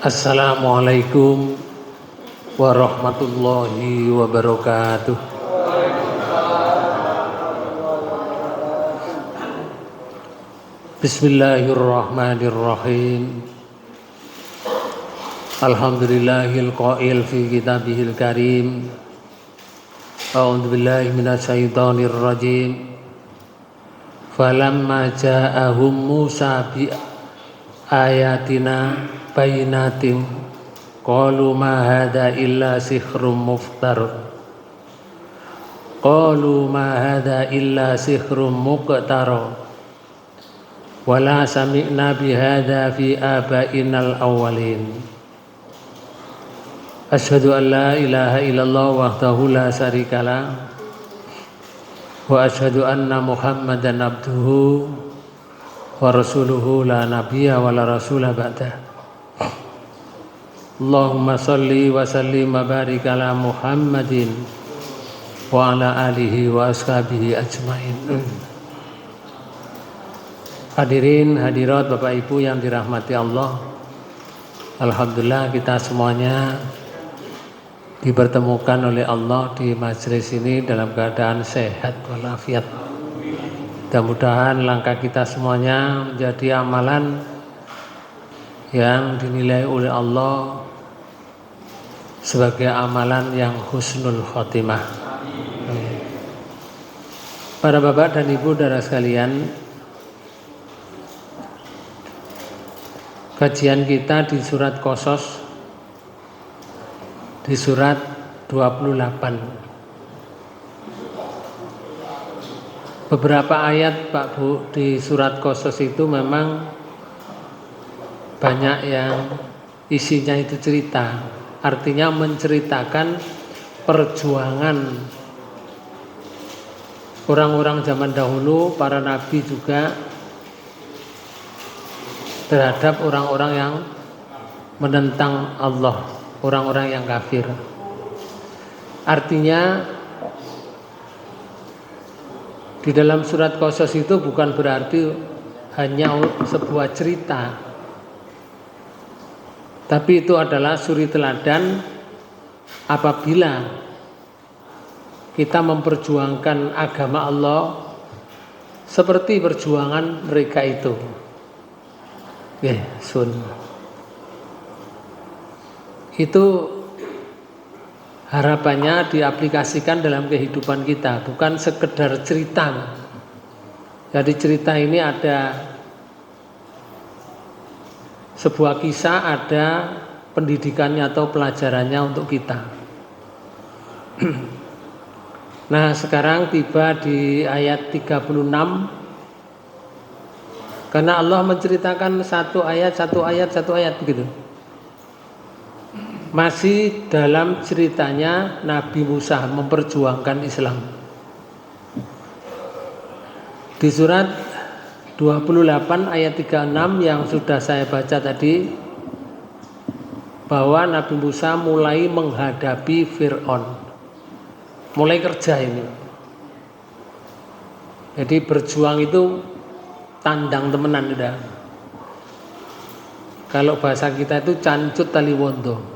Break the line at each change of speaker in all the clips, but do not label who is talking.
Assalamualaikum warahmatullahi wabarakatuh. Bismillahirrahmanirrahim. Alhamdulillahil qail fi kitabihil karim. A'udzu billahi minasyaitonir rajim. Falamma ja'ahum Musa bi ayatina bayyinatin qalu ma hadza illa sihrun muftar. Qalu ma hadza illa sihrun muqtar. Wala sami'na bihadza fi abainal awwalin. Asyhadu an la ilaha illallah wahdahu la syarikalah wa asyhadu anna Muhammadan abduhu wa rasuluhu la nabiyya wa la rasula ba'dah. Allahumma salli wa sallim wa barik ala Muhammadin wa ala alihi wa ashabihi ajmain. Hadirin hadirat Bapak Ibu yang dirahmati Allah, alhamdulillah kita semuanya dipertemukan oleh Allah di majelis ini dalam keadaan sehat walafiat. Mudah-mudahan langkah kita semuanya menjadi amalan yang dinilai oleh Allah sebagai amalan yang husnul khotimah. Para bapak dan ibu saudara sekalian, kajian kita di surat Qasas, di surat 28. Beberapa ayat Pak Bu di surat Qasas itu memang banyak yang isinya itu cerita, artinya menceritakan perjuangan orang-orang zaman dahulu, para nabi juga, terhadap orang-orang yang menentang Allah, orang-orang yang kafir. Artinya di dalam surat Qasas itu bukan berarti hanya sebuah cerita, tapi itu adalah suri teladan apabila kita memperjuangkan agama Allah seperti perjuangan mereka itu. Itu harapannya diaplikasikan dalam kehidupan kita, bukan sekedar cerita. Jadi cerita ini ada sebuah kisah, ada pendidikannya atau pelajarannya untuk kita. Nah, sekarang tiba di ayat 36. Karena Allah menceritakan satu ayat begitu. Masih dalam ceritanya Nabi Musa memperjuangkan Islam. Di surat 28 ayat 36 yang sudah saya baca tadi, bahwa Nabi Musa mulai menghadapi Fir'aun, mulai kerja ini. Jadi berjuang itu tandang temenan udah. Kalau bahasa kita itu cancut tali wondo,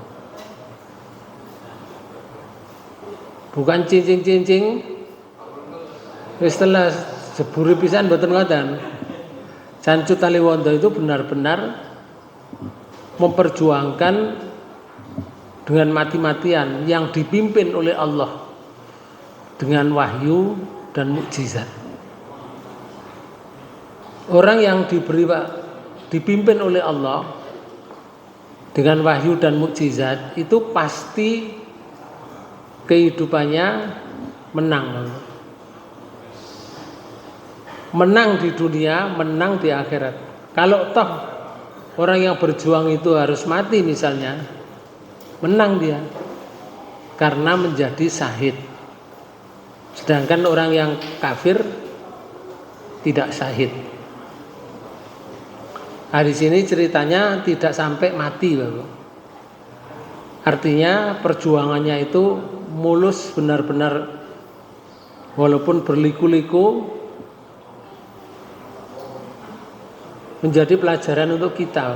bukan cincing-cincing setelah jeburi pisan mboten ngoten. Cancut tali wondo itu benar-benar memperjuangkan dengan mati-matian yang dipimpin oleh Allah dengan wahyu dan mukjizat. Orang yang dipimpin oleh Allah dengan wahyu dan mukjizat itu pasti kehidupannya menang. Menang di dunia, menang di akhirat. Kalau toh orang yang berjuang itu harus mati misalnya, menang dia karena menjadi syahid. Sedangkan orang yang kafir tidak syahid. Nah, di sini ceritanya tidak sampai mati, Bapak. Artinya perjuangannya itu mulus benar-benar, walaupun berliku-liku menjadi pelajaran untuk kita.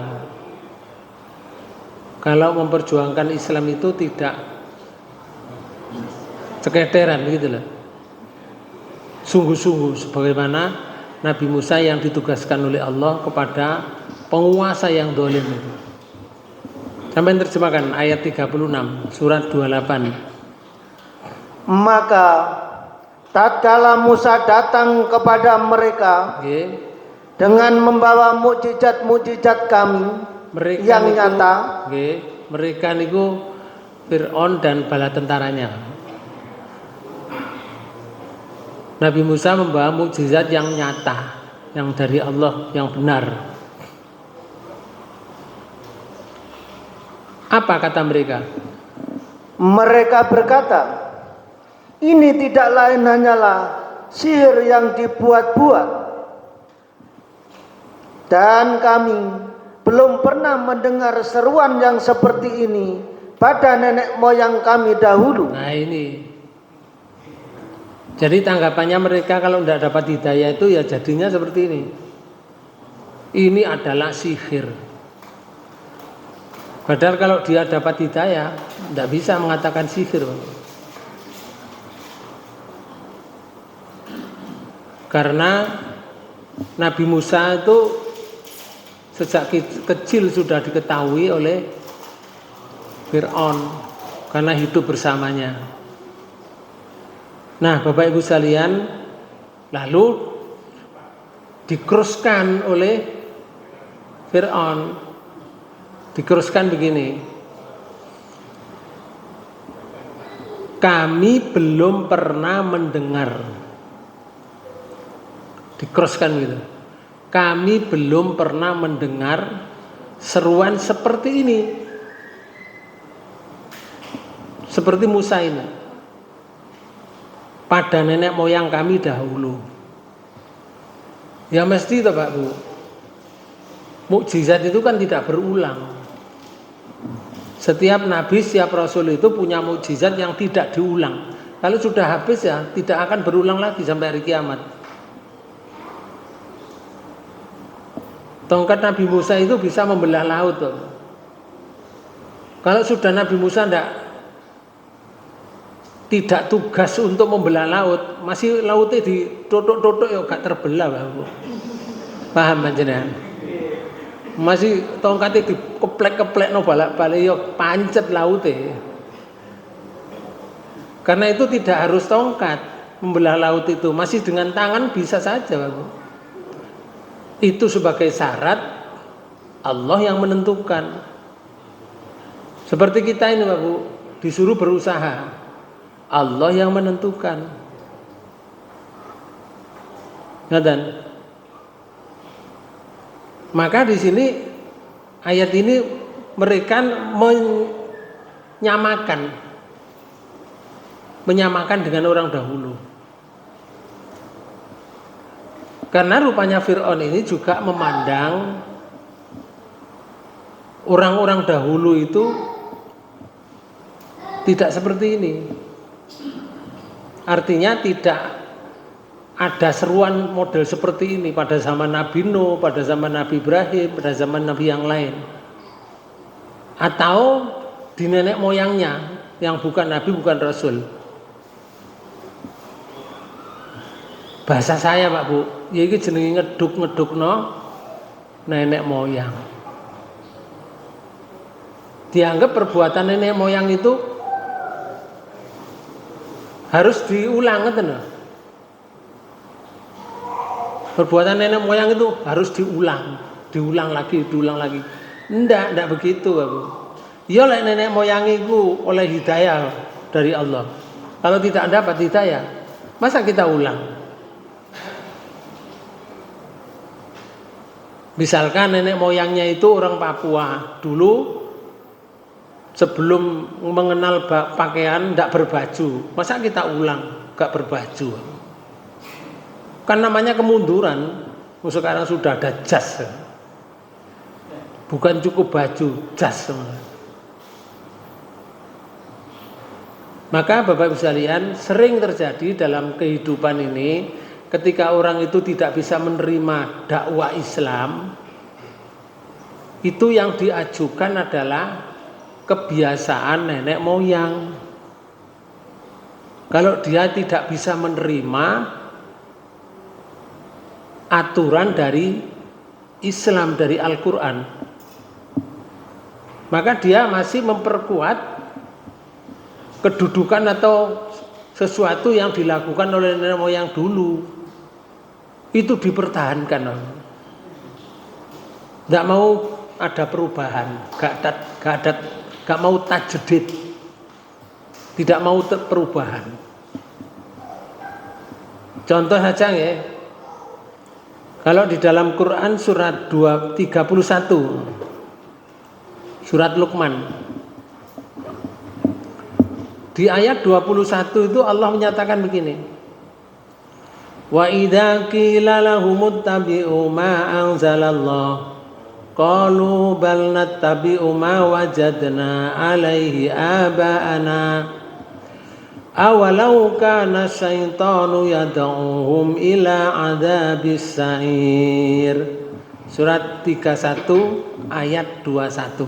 Kalau memperjuangkan Islam itu tidak ceketeran gitu loh. Sungguh-sungguh sebagaimana Nabi Musa yang ditugaskan oleh Allah kepada penguasa yang dolim itu. Sampai terjemahkan ayat 36 surat 28.
Maka tatkala Musa datang kepada mereka dengan membawa mukjizat-mukjizat kami
mereka
yang
niku,
nyata,
mereka niku Fir'aun dan bala tentaranya. Nabi Musa membawa mukjizat yang nyata, yang dari Allah, yang benar. Apa kata mereka?
Mereka berkata, ini tidak lain hanyalah sihir yang dibuat-buat, dan kami belum pernah mendengar seruan yang seperti ini pada nenek moyang kami dahulu.
Nah ini, jadi tanggapannya mereka kalau tidak dapat hidayah itu ya jadinya seperti ini. Ini adalah sihir. Padahal kalau dia dapat hidayah, tidak bisa mengatakan sihir. Karena Nabi Musa itu sejak kecil sudah diketahui oleh Fir'aun karena hidup bersamanya. Nah, Bapak Ibu sekalian, lalu dikeruskan oleh Fir'aun. Dikeruskan begini, kami belum pernah mendengar. Dikeruskan gitu, kami belum pernah mendengar seruan seperti ini, seperti Musa ini pada nenek moyang kami dahulu. Ya mesti itu Pak Bu, mukjizat itu kan tidak berulang. Setiap nabi, setiap rasul itu punya mukjizat yang tidak diulang. Kalau sudah habis ya tidak akan berulang lagi sampai hari kiamat. Tongkat Nabi Musa itu bisa membelah laut tuh. Kalau sudah Nabi Musa tidak tugas untuk membelah laut, masih lautnya ditotok-totok ya gak terbelah Pak. Paham panjenengan? Masih tongkatnya dikeplek-keplek no balik-balik ya pancet lautnya. Karena itu tidak harus tongkat membelah laut itu, masih dengan tangan bisa saja Pak. Itu sebagai syarat Allah yang menentukan. Seperti kita ini Pak Bu, disuruh berusaha, Allah yang menentukan. Ngaten. Maka di sini ayat ini mereka menyamakan dengan orang dahulu. Karena rupanya Fir'aun ini juga memandang orang-orang dahulu itu tidak seperti ini. Artinya tidak ada seruan model seperti ini pada zaman Nabi Nuh, pada zaman Nabi Ibrahim, pada zaman Nabi yang lain. Atau di nenek moyangnya yang bukan Nabi, bukan Rasul. Bahasa saya Pak Bu, ya ini jenenge ngeduk no nenek moyang. Dianggap perbuatan nenek moyang itu harus diulang ngoten lho. Perbuatan nenek moyang itu harus diulang lagi. Enggak begitu Pak Bu. Ya oleh nenek moyang itu oleh hidayah dari Allah. Kalau tidak dapat hidayah, masa kita ulang? Misalkan nenek moyangnya itu orang Papua, dulu sebelum mengenal pakaian tidak berbaju, masa kita ulang gak berbaju? Kan namanya kemunduran. Sekarang sudah ada jas, bukan cukup baju, jas. Maka Bapak Ibu sekalian, sering terjadi dalam kehidupan ini ketika orang itu tidak bisa menerima dakwah Islam, itu yang diajukan adalah kebiasaan nenek moyang. Kalau dia tidak bisa menerima aturan dari Islam, dari Al-Quran, maka dia masih memperkuat kedudukan atau sesuatu yang dilakukan oleh nenek moyang dulu. Itu dipertahankan. Nggak mau ada perubahan, nggak mau tajdid, tidak mau perubahan. Contoh saja ya, kalau di dalam Quran surat 31, surat Luqman, di ayat 21 itu Allah menyatakan begini, wa idza qila lahumuttabi'u ma anzalallah qalu bal nattabi'u ma wajadna alaihi aba'ana awalau kana syaitanu yad'uhum ila adzabis sa'ir. Surat 31 ayat 21.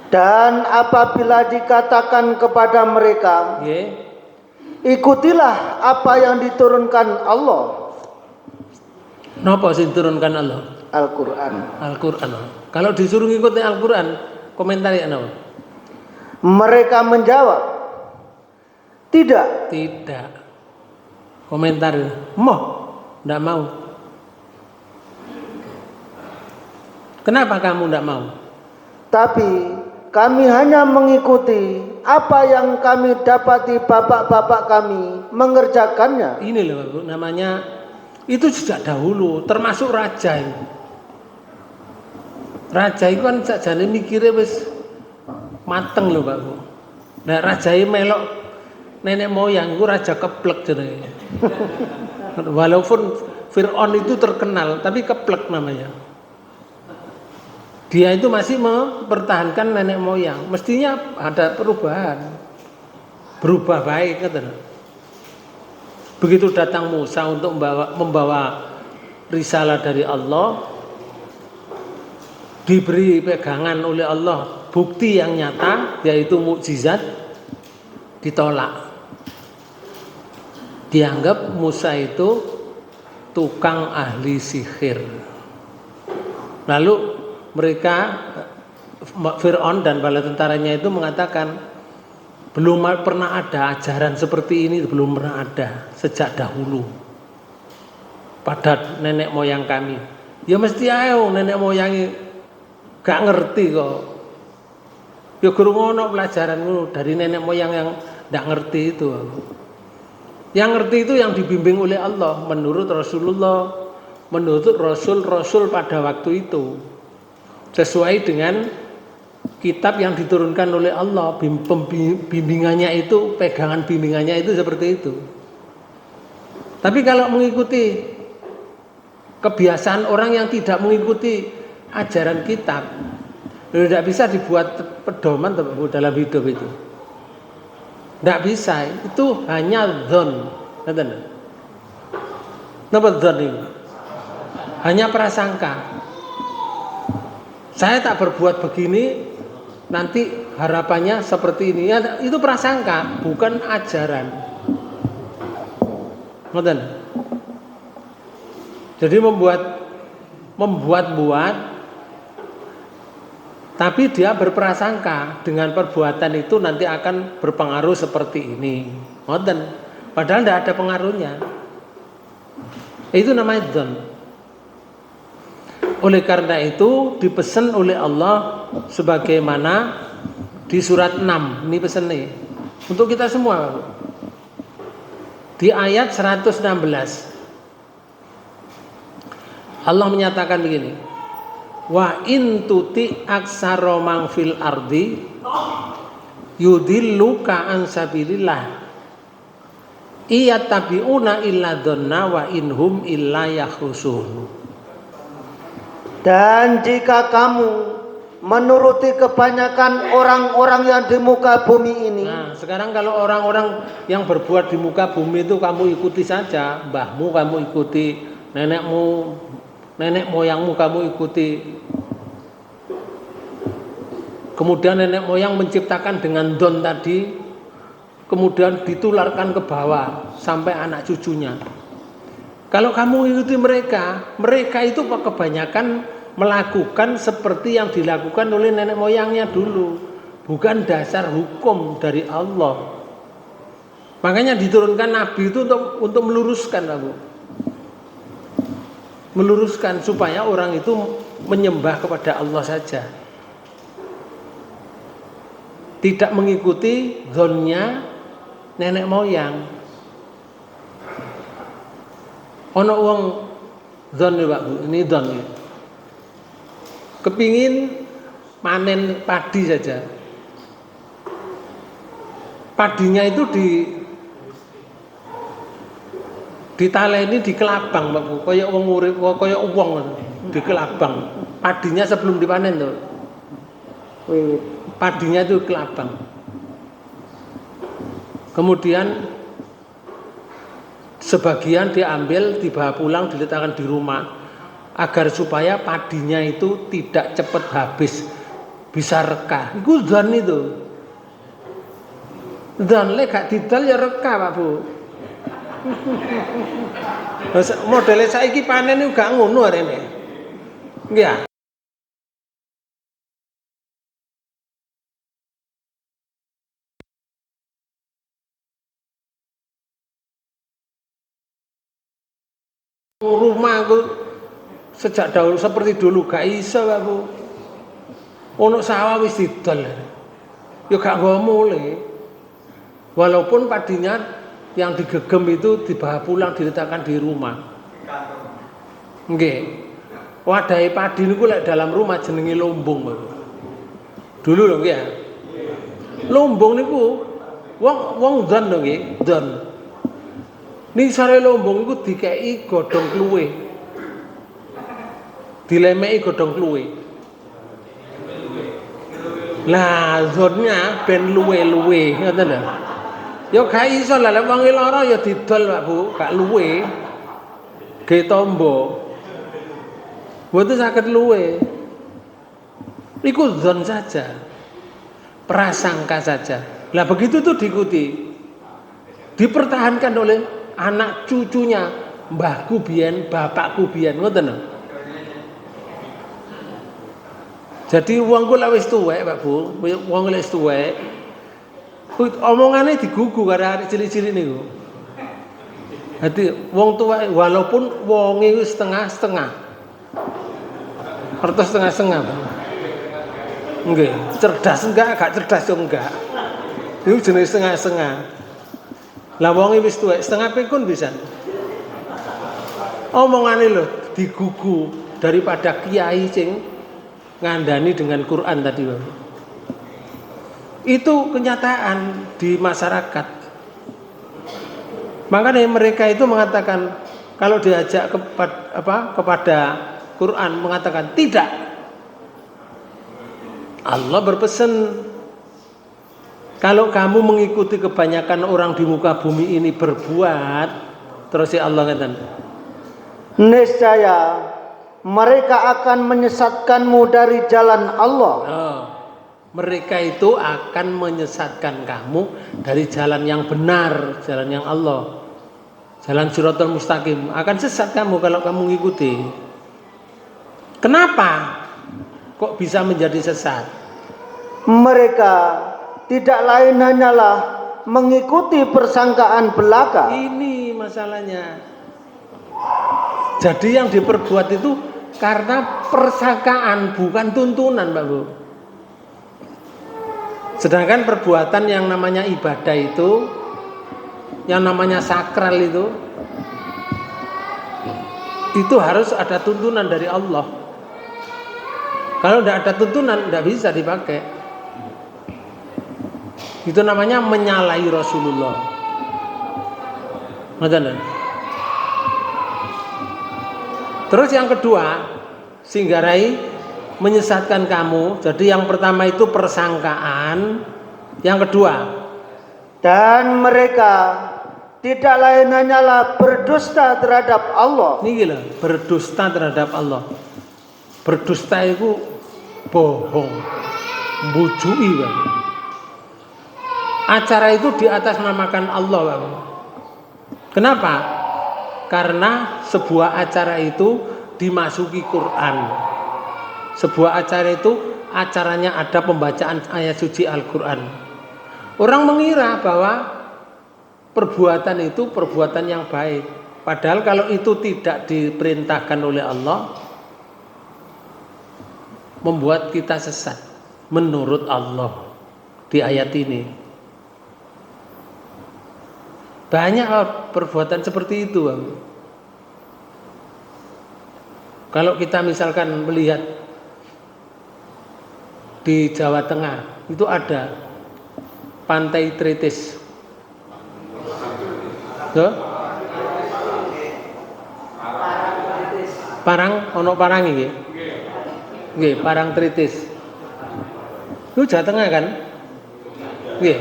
Dan apabila dikatakan kepada mereka, ikutilah apa yang diturunkan Allah.
Napa sing diturunkan Allah?
Al-Quran.
Al-Quran. Kalau disuruh ngikuti Al-Quran, komentari apa?
Mereka menjawab, tidak.
Tidak. Komentar, tidak mau. Kenapa kamu tidak mau? Tapi
kami hanya mengikuti apa yang kami dapati bapak-bapak kami mengerjakannya.
Ini loh namanya, itu sejak dahulu, termasuk raja ini. Raja itu kan sakjane mikire wis mateng lho Pak Bu. Nah raja ini melok nenek moyang itu raja keplek jenenge. Walaupun Fir'aun itu terkenal tapi keplek namanya. Dia itu masih mempertahankan nenek moyang. Mestinya ada perubahan, berubah baik kan. Begitu datang Musa untuk membawa risalah dari Allah, diberi pegangan oleh Allah bukti yang nyata yaitu mukjizat, ditolak. Dianggap Musa itu tukang ahli sihir. Lalu mereka, Fir'aun dan bala tentaranya itu mengatakan belum pernah ada ajaran seperti ini, belum pernah ada sejak dahulu pada nenek moyang kami. Ya mesti ayo nenek moyang gak ngerti kok. Ya guru ngono pelajaran dari nenek moyang yang gak ngerti itu. Yang ngerti itu yang dibimbing oleh Allah menurut Rasulullah, menurut Rasul-Rasul pada waktu itu. Sesuai dengan kitab yang diturunkan oleh Allah, bimbingannya itu, pegangan bimbingannya itu seperti itu. Tapi kalau mengikuti kebiasaan orang yang tidak mengikuti ajaran kitab, tidak bisa dibuat pedoman dalam hidup itu. Tidak bisa, itu hanya dzon. Napa dzon ini? Hanya prasangka. Saya tak berbuat begini, nanti harapannya seperti ini. Ya, itu prasangka, bukan ajaran. Ngoten. Jadi membuat-buat, tapi dia berprasangka dengan perbuatan itu nanti akan berpengaruh seperti ini. Ngoten. Padahal tidak ada pengaruhnya. Itu namanya dzon. Oleh karena itu dipesan oleh Allah sebagaimana di surat 6. Ini pesannya untuk kita semua. Di ayat 116 Allah menyatakan begini, wa in tuti aksara man fil ardi yudilluka an sabilillah iyattabi'una illa dhanna wa inhum illa yakhrusun.
Dan jika kamu menuruti kebanyakan orang-orang yang di muka bumi ini.
Nah, sekarang kalau orang-orang yang berbuat di muka bumi itu kamu ikuti saja, mbahmu kamu ikuti, nenekmu, nenek moyangmu kamu ikuti. Kemudian nenek moyang menciptakan dengan don tadi, kemudian ditularkan ke bawah sampai anak cucunya. Kalau kamu mengikuti mereka, mereka itu kebanyakan melakukan seperti yang dilakukan oleh nenek moyangnya dulu, bukan dasar hukum dari Allah. Makanya diturunkan Nabi itu untuk meluruskan, Bapak. Meluruskan supaya orang itu menyembah kepada Allah saja, tidak mengikuti zonnya nenek moyang. Ono wong zon nih Pak Bu, ini zon nih. Kepingin panen padi saja. Padinya itu ditaleni di kelabang Pak Bu, kayak wong urip, kayak wong di kelabang. Padinya sebelum dipanen tuh. Padinya itu kelabang. Kemudian sebagian diambil, dibawa pulang, diletakkan di rumah agar supaya padinya itu tidak cepat habis, bisa rekah. Itu zon itu. Zon lek gak didol ya rekah Pak Bu. Modele saiki panen itu gak ngono arene. Nggih. Rumah aku sejak dahulu seperti dulu gak iso aku. Ono sawah wis didol. Ya gak nggo mulai. Walaupun padinya yang digegem itu dibawa pulang diletakkan di rumah. Nggih. Wadahe padi niku lek dalam rumah jenenge lombong, Bapak. Dulu lho nggih ya. Lombong niku wong dzon lho nggih, dzon. Ning sare lombong iku dikeki godhong kluwe. Dilemeki godhong kluwe. Lah zonnya ben luwe-luwe, ngoten lho. Ya gak iso lah lek wong lara ya didol Pak Bu, gak luwe. Ge tombo. Mboten saged luwe. Iku zon saja. Prasangka saja. Lah begitu tuh diikuti. Dipertahankan oleh anak cucunya, mbahku biyen, bapakku biyen, ngoten lho. Jadi wong ku lek wis tuwek, Pak Bu, wong wis tuwek, omongane digugu karo arek cilik-cilik niku. Dadi wong tuwek walaupun wonge wis setengah-setengah. Kertas setengah-setengah. Nggih, cerdas enggak, gak cerdas yo enggak. Iku jenis setengah-setengah. Lah wonge wis tuwek, setengah pikun bisa. Omongane lho digugu daripada kiai sing ngandani dengan Quran tadi, Bapak. Itu kenyataan di masyarakat. Makanya mereka itu mengatakan kalau diajak kepada Quran mengatakan tidak. Allah berpesan, kalau kamu mengikuti kebanyakan orang di muka bumi ini berbuat, terus ya Allah katakan,
niscaya mereka akan menyesatkanmu dari jalan Allah.
oh, mereka itu akan menyesatkan kamu dari jalan yang benar, jalan yang Allah, jalan Shiratal Mustaqim. Akan sesat kamu kalau kamu mengikuti. Kenapa kok bisa menjadi sesat?
Mereka tidak lain hanyalah mengikuti persangkaan belaka.
Ini masalahnya. Jadi yang diperbuat itu karena persangkaan, bukan tuntunan, Pak Bu. Sedangkan perbuatan yang namanya ibadah itu, yang namanya sakral itu harus ada tuntunan dari Allah. Kalau tidak ada tuntunan, tidak bisa dipakai. Itu namanya menyalahi Rasulullah. Terus yang kedua, singgarai menyesatkan kamu. Jadi yang pertama itu persangkaan, yang kedua,
dan mereka tidak lain hanyalah berdusta terhadap Allah.
ini gila, berdusta terhadap Allah. Berdusta itu bohong. Bujui, Bang. Acara itu di atas namakan Allah, Bang. Kenapa? Karena sebuah acara itu dimasuki Quran. Sebuah acara itu acaranya ada pembacaan ayat suci Al-Quran. Orang mengira bahwa perbuatan itu perbuatan yang baik. Padahal kalau itu tidak diperintahkan oleh Allah, membuat kita sesat menurut Allah di ayat ini. Banyak perbuatan seperti itu, Bang. Kalau kita misalkan melihat di Jawa Tengah, itu ada Pantai Tritis. Tuh? Parang, ono parang iki. Nggih, Parang Tritis. Itu Jawa Tengah kan? Nggih.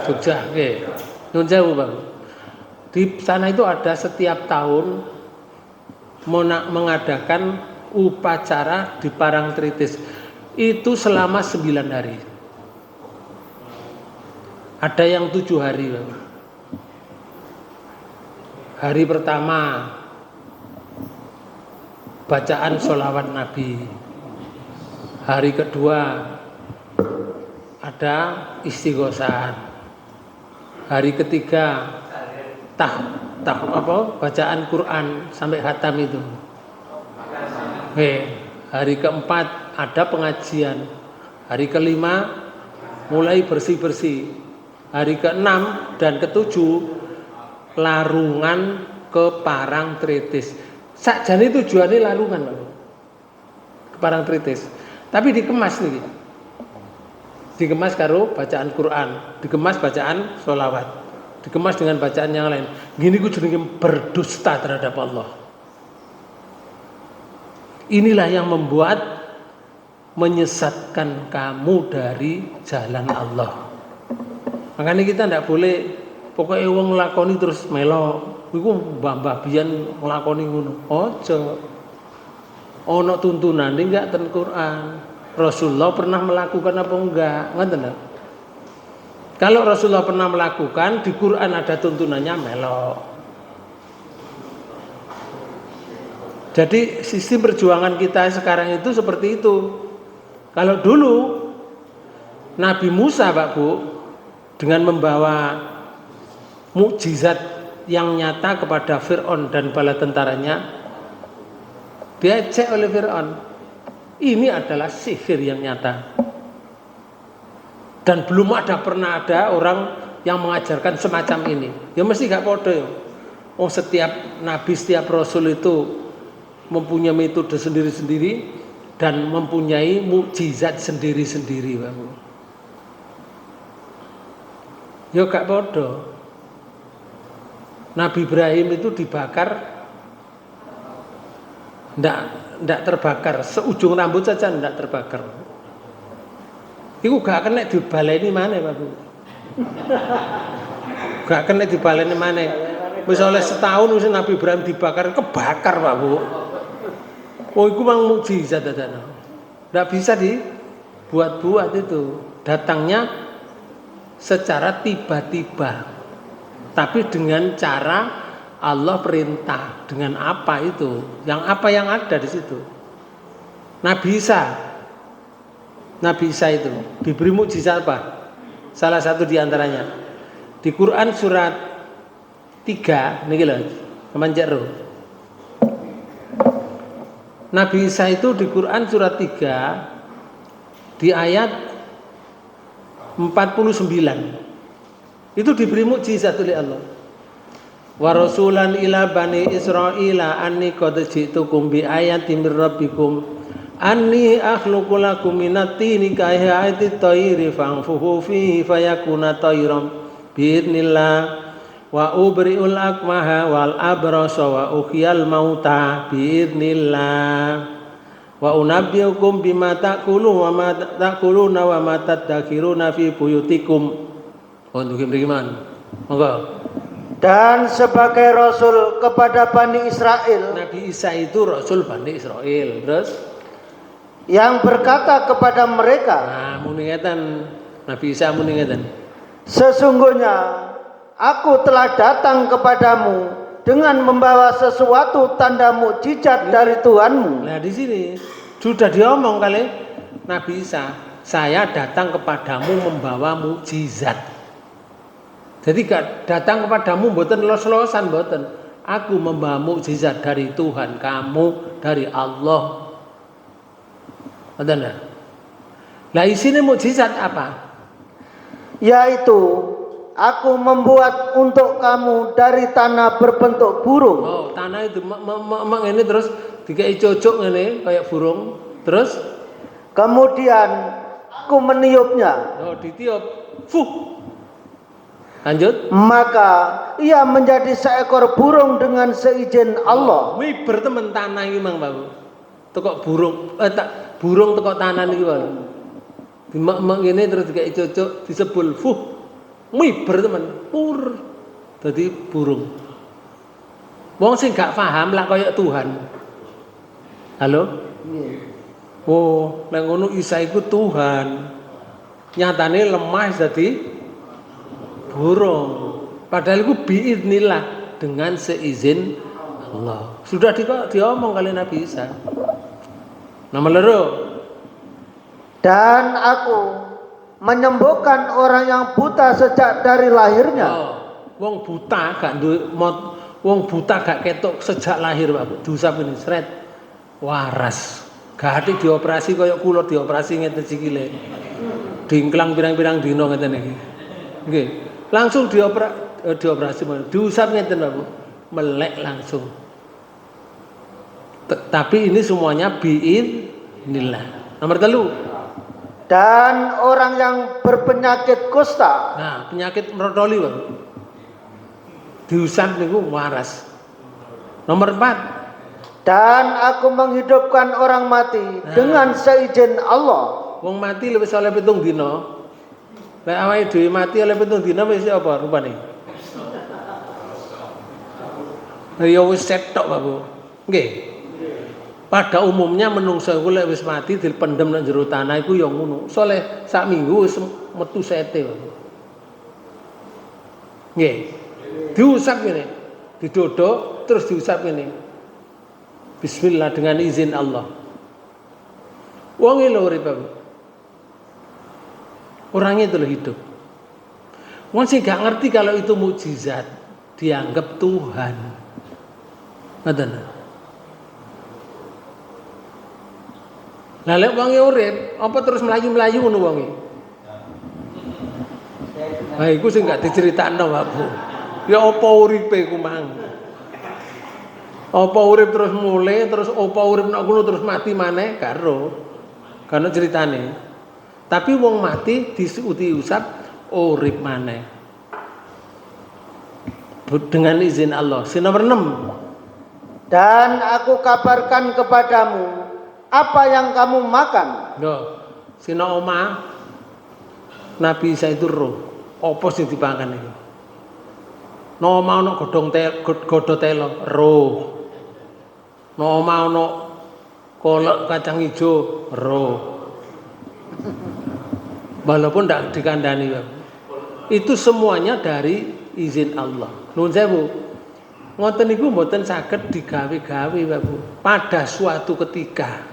Jogja, nggih. Nyun sewu, Bang. Di sana itu ada setiap tahun mengadakan upacara di Parang Tritis. Itu selama 9 hari. Ada yang 7 hari, Bang. Hari pertama bacaan sholawat Nabi. Hari kedua ada istighosah. Hari ketiga bacaan Quran sampai khatam itu. Hari keempat ada pengajian. Hari kelima mulai bersih-bersih. Hari keenam dan ketujuh larungan ke Parang Tritis. Sakjane tujuannya larungan, Pak. Ke Parang Tritis. Tapi dikemas nih. Dikemas karo bacaan Quran, dikemas bacaan sholawat, dikemas dengan bacaan yang lain. Gini ku jenenge berdusta terhadap Allah. Inilah yang membuat menyesatkan kamu dari jalan Allah. Makanya kita tidak boleh pokoknya wong nglakoni terus melo. Iku mbah-mbah biyen nglakoni ngono. Aja. Ana tuntunane enggak ten Quran. Rasulullah pernah melakukan apa enggak? Ngoten lho. Kalau Rasulullah pernah melakukan, di Quran ada tuntunannya melok. Jadi sistem perjuangan kita sekarang itu seperti itu. Kalau dulu Nabi Musa, Pak Bu, dengan membawa mukjizat yang nyata kepada Fir'aun dan bala tentaranya, diajak oleh Fir'aun. Ini adalah sihir yang nyata. Dan belum pernah ada orang yang mengajarkan semacam ini. Ya mesti gak podo ya. Oh, setiap nabi, setiap rasul itu mempunyai metode sendiri-sendiri dan mempunyai mukjizat sendiri-sendiri, Pak. Ya gak podo. Nabi Ibrahim itu dibakar ndak terbakar, seujung rambut saja ndak terbakar. Iku gak kena dibaleni maneh, Pak Bu. Gak kena dibaleni maneh. Wis oleh setahun wis Nabi Ibrahim dibakar, kebakar, Pak Bu. Oh, iku mang mukjizat dadane. Ndak bisa dibuat-buat itu. Datangnya secara tiba-tiba. Tapi dengan cara Allah perintah. Dengan apa itu? Yang apa yang ada di situ? Nabi Isa itu diberi mukjizat apa? Salah satu di antaranya di Quran surat 3 niki lho, sampeyan jero. Nabi Isa itu di Quran surat 3 di ayat 49. Itu diberi mukjizat oleh Allah. Wa rasulan ila bani Israila anni qad ji'tukum bi ayatin mir rabbikum anni akhluqu lakum minat tini ka hayati tayri fanfuhu fihi fayakuna tayran biidznillah wa ubri'ul akmaha wal abrasa wa uhyal mauta biidznillah wa unabbiukum bima ta'kulun wa ma ta'kuluna wa ma tadakhiruna fi buyutikum. Untuk beriman. Monggo.
Dan sebagai rasul kepada Bani Israel.
Nabi Isa itu rasul Bani Israel. Terus
yang berkata kepada mereka,
Nah, muni ngeten. Nabi Isa muni ngeten.
sesungguhnya aku telah datang kepadamu dengan membawa sesuatu tanda mukjizat dari Tuhanmu.
Nah, di sini sudah diomong kali Nabi Isa, saya datang kepadamu membawa mukjizat. Jadi gak datang kepadamu mboten los-losan mboten. Aku membawa mukjizat dari Tuhan kamu, dari Allah. Ngoten lho. Lah isine mukjizat apa?
Yaitu aku membuat untuk kamu dari tanah berbentuk burung.
Oh, tanah itu ini terus dikai cocok ngene kayak burung. Terus
Kemudian aku meniupnya,
oh ditiup. Fuh. Lanjut.
maka ia menjadi seekor burung dengan seizin Allah.
Miber temen tanah iki Mang Babu. Tekok burung burung tekok tanah niki wae. Dimek-mek ngene terus dikai cocok disebul. Fuh. Miber temen. Pur. Dadi burung. Wong sing gak paham lah kaya Tuhan. Halo? Oh, nek ngono Isa iku Tuhan. Nyatane lemah dadi burung. Padahal iku biidznillah dengan seizin Allah. Sudah diomong kali Nabi Isa. Nomor loro.
Dan aku menyembuhkan orang yang buta sejak dari lahirnya.
Oh, wong buta gak duwe wong buta gak ketok sejak lahir, Pak. Diusap ini sret. Waras. Gak ati dioperasi kaya kula dioperasi ngeten sikile. Dingklang pirang-pirang dina ngeten iki. Nggih. Langsung dioperasi diusap ngeten, Pak. Melek langsung. Tapi ini semuanya biidznillah. Nomor 3.
Dan orang yang berpenyakit kusta.
Nah, penyakit merotoli, Pak. Diusap niku waras. Nomor 4.
Dan aku menghidupkan orang mati dengan seizin Allah.
Wong mati lebih oleh 7 dina. Lek awake dhewe mati oleh 7 dina wis apa rupane? Ya wis cetok, Pak Bu. Nggih. Pada umumnya menungso iku lek wis mati dipendem nang jero tanah iku ya ngono. Soleh sak minggu wis metu sete, Pak. Nggih. Diusap ngene. Didodok terus diusap ngene. Bismillah dengan izin Allah. Wong lho urip, Pak. Orangnya itu hidup. Wong sing gak ngerti kalau itu mukjizat, dianggap Tuhan. Ngoten. Lah lek wong urip, apa terus melayu-melayu ngono wonge? Ha iku sing gak diceritakno, Pak Bu. Ya apa uripe ku mang? Apa urip terus mulai, terus apa urip nek ngono terus mati maneh karo. Karena ceritane. Tapi wong mati diusap urip maneh. Dengan izin Allah. Nomor 6.
Dan aku kabarkan kepadamu apa yang kamu makan.
Loh, sina omah Nabi Isa itu roh. Apa sing dipangan iki? No omah ana godho telo, roh. No omah ana kolak kacang ijo, roh. Walaupun tidak dikandani, itu semuanya dari izin Allah. Nuwun sewu. Ngoten niku mboten saged digawe-gawe, Pak Bu. Pada suatu ketika.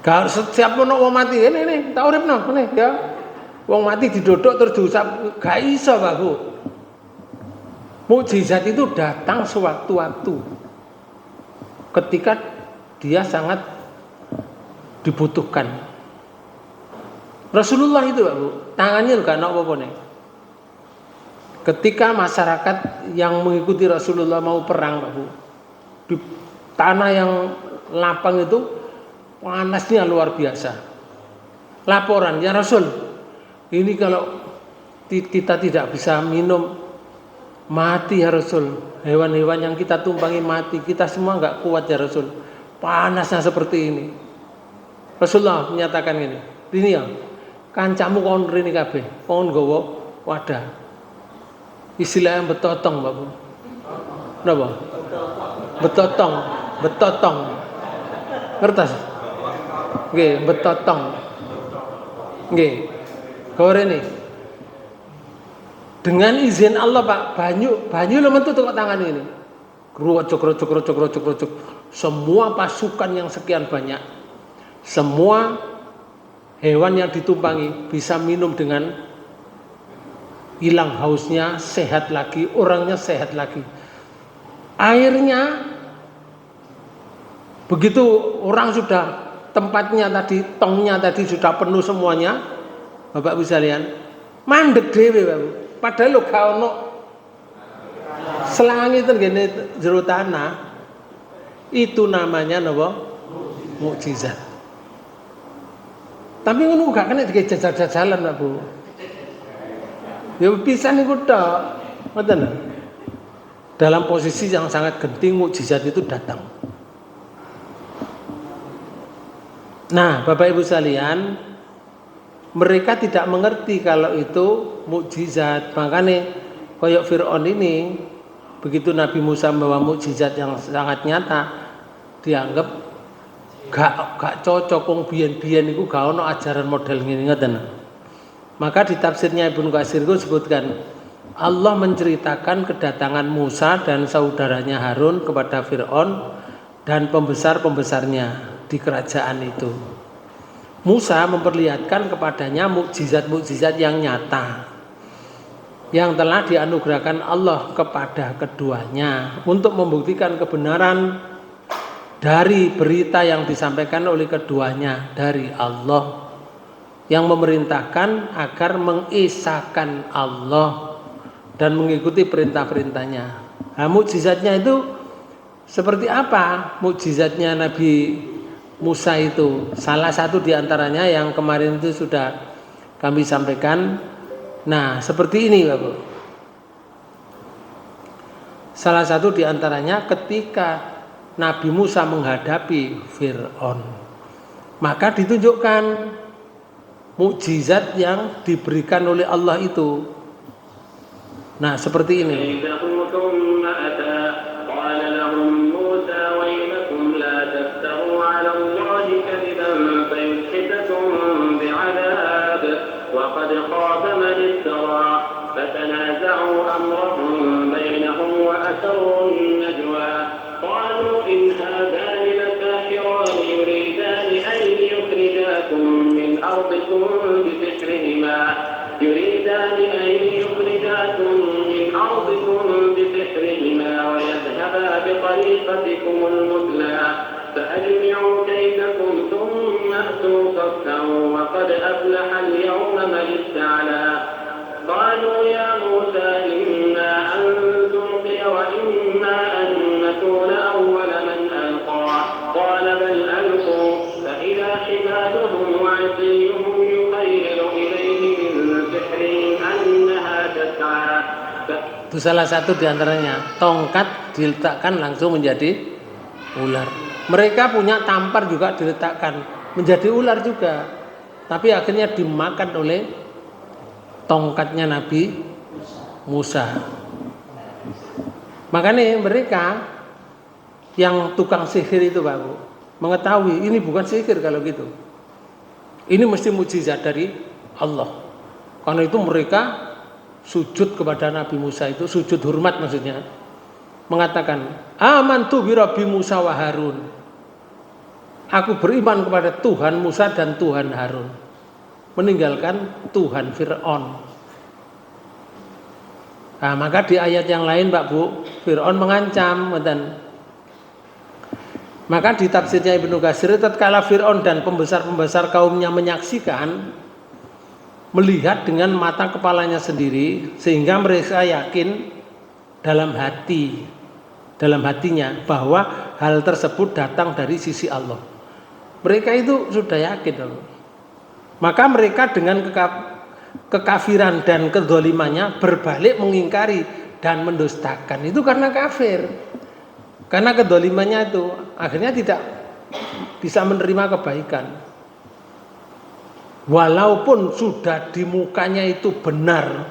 Gak setiap ono wong mati, ini tak uripno ngene ya. Wong mati didodok terus diusap, gak iso, Pak Bu. Mukjizat itu datang sewaktu-waktu. Ketika dia sangat dibutuhkan. Rasulullah itu, Pak Bu, tangannya gak ono apa-apa nih. Ketika masyarakat yang mengikuti Rasulullah mau perang, Pak Bu, di tanah yang lapang itu panasnya luar biasa. Laporan, ya Rasul, ini kalau kita tidak bisa minum, mati ya Rasul. Hewan-hewan yang kita tumpangi mati, kita semua nggak kuat ya Rasul. Panasnya seperti ini. Rasulullah menyatakan ini ya, kancamu kon rene kabeh, kon nggawa wadah. Istilahnya betotong, Pak Bu. Napa? Betotong. Ngertos? Nggih, betotong. Nggih. Gorene. Dengan izin Allah Pak, banyu lho metu tengok tangan ini. Kerucuk. Semua pasukan yang sekian banyak, semua hewan yang ditumpangi bisa minum dengan hilang hausnya, sehat lagi, orangnya sehat lagi. Airnya begitu orang sudah tempatnya tadi, tongnya tadi sudah penuh semuanya, Bapak bisa lihat, mandek dhewe Bapak. Padahal lo gak ono selangi itu gini jero tanah. Itu namanya napa? Mukjizat. Tapi ngono gak kena dijajal-jajalan Pak Bu. Ya bisa niku tok. Ngoten. Dalam posisi yang sangat genting mukjizat itu datang. Nah, Bapak Ibu sekalian, mereka tidak mengerti kalau itu mukjizat. Makanya koyok Fir'aun ini, begitu Nabi Musa membawa mukjizat yang sangat nyata, dianggap gak cocok, wong biyen-biyen iku gak ono ajaran model ngene ngoten. Maka di tafsirnya Ibnu Katsir itu sebutkan Allah menceritakan kedatangan Musa dan saudaranya Harun kepada Fir'aun dan pembesar-pembesarnya di kerajaan itu. Musa memperlihatkan kepadanya mukjizat-mukjizat yang nyata yang telah dianugerahkan Allah kepada keduanya untuk membuktikan kebenaran dari berita yang disampaikan oleh keduanya dari Allah yang memerintahkan agar mengesahkan Allah dan mengikuti perintah-perintahnya. Nah, mukjizatnya itu seperti apa? Mukjizatnya Nabi Musa itu salah satu diantaranya yang kemarin itu sudah kami sampaikan. Nah, seperti ini Bapak. Salah satu diantaranya ketika Nabi Musa menghadapi Fir'aun, maka ditunjukkan mukjizat yang diberikan oleh Allah itu. Nah, seperti ini.
فتنازعوا أمرهم بينهم وأسروا النجوى قالوا إن هذان لساحران يريدان أن يخرجاكم من أرضكم بسحرهما ويذهبا بطريقتكم المثلى فأجمعوا كيدكم ثم أتوا صفا وقد أفلح اليوم من استعلى قالوا يا موسى إما أن تلقي وإما أن نكون أول من ألقى قال بل ألقوا فإذا حبالهم وعصيهم يخيل إليه من سحرهم أنها تسعى.
Itu salah satu diantaranya, tongkat diletakkan langsung menjadi ular. Mereka punya tampar juga diletakkan menjadi ular juga, tapi akhirnya dimakan oleh tongkatnya Nabi Musa. Makanya mereka yang tukang sihir itu Pak Bu, mengetahui ini bukan sihir kalau gitu. Ini mesti mukjizat dari Allah. Karena itu mereka sujud kepada Nabi Musa itu, sujud hormat maksudnya, mengatakan amantu bi rabbi Musa wa Harun, aku beriman kepada Tuhan Musa dan Tuhan Harun, meninggalkan Tuhan Fir'aun. Nah, maka di ayat yang lain Pak Bu, Fir'aun mengancam dan maka di tafsirnya Ibnu Katsir, tatkala Fir'aun dan pembesar-pembesar kaumnya menyaksikan, melihat dengan mata kepalanya sendiri, sehingga mereka yakin dalam hatinya bahwa hal tersebut datang dari sisi Allah. Mereka itu sudah yakin. Maka mereka dengan kekafiran dan kedzalimannya berbalik mengingkari dan mendustakan. Itu karena kafir. Karena kedzalimannya itu akhirnya tidak bisa menerima kebaikan. Walaupun sudah di mukanya itu benar,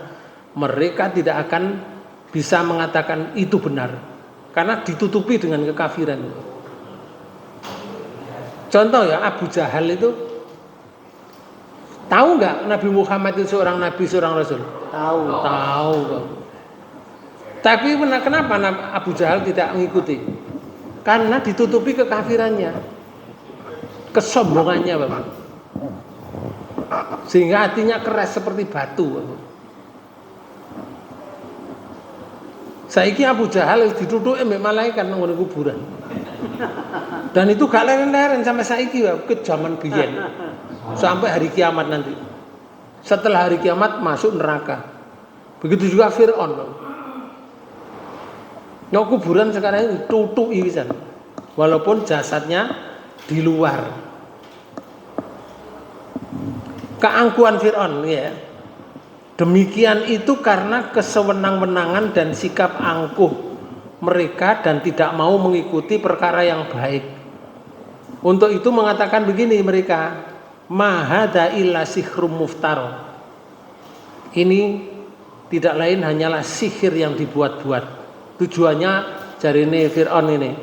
mereka tidak akan bisa mengatakan itu benar, karena ditutupi dengan kekafiran. Contoh ya, Abu Jahal itu tahu nggak Nabi Muhammad itu seorang nabi, seorang rasul?
Tahu.
Tahu. Tapi kenapa Abu Jahal tidak mengikuti? Karena ditutupi kekafirannya, kesombongannya, Bapak. Sehingga hatinya keras seperti batu, Bapak. Saiki Abu Jahal ditutupi mbek malaikat nang kuburan. Dan itu gak leren-leren sampai saiki, Bapak, ke zaman biyen. Sampai hari kiamat nanti. Setelah hari kiamat masuk neraka. Begitu juga Fir'aun. Nah, kuburan sekarang ini tutup pisan. Walaupun jasadnya di luar. Keangkuhan Fir'aun ya. Demikian itu karena kesewenang-wenangan dan sikap angkuh mereka dan tidak mau mengikuti perkara yang baik. Untuk itu mengatakan begini mereka, ma hadza illa sihrun muftara. Ini tidak lain hanyalah sihir yang dibuat-buat. Tujuannya jarine Fir'aun ini.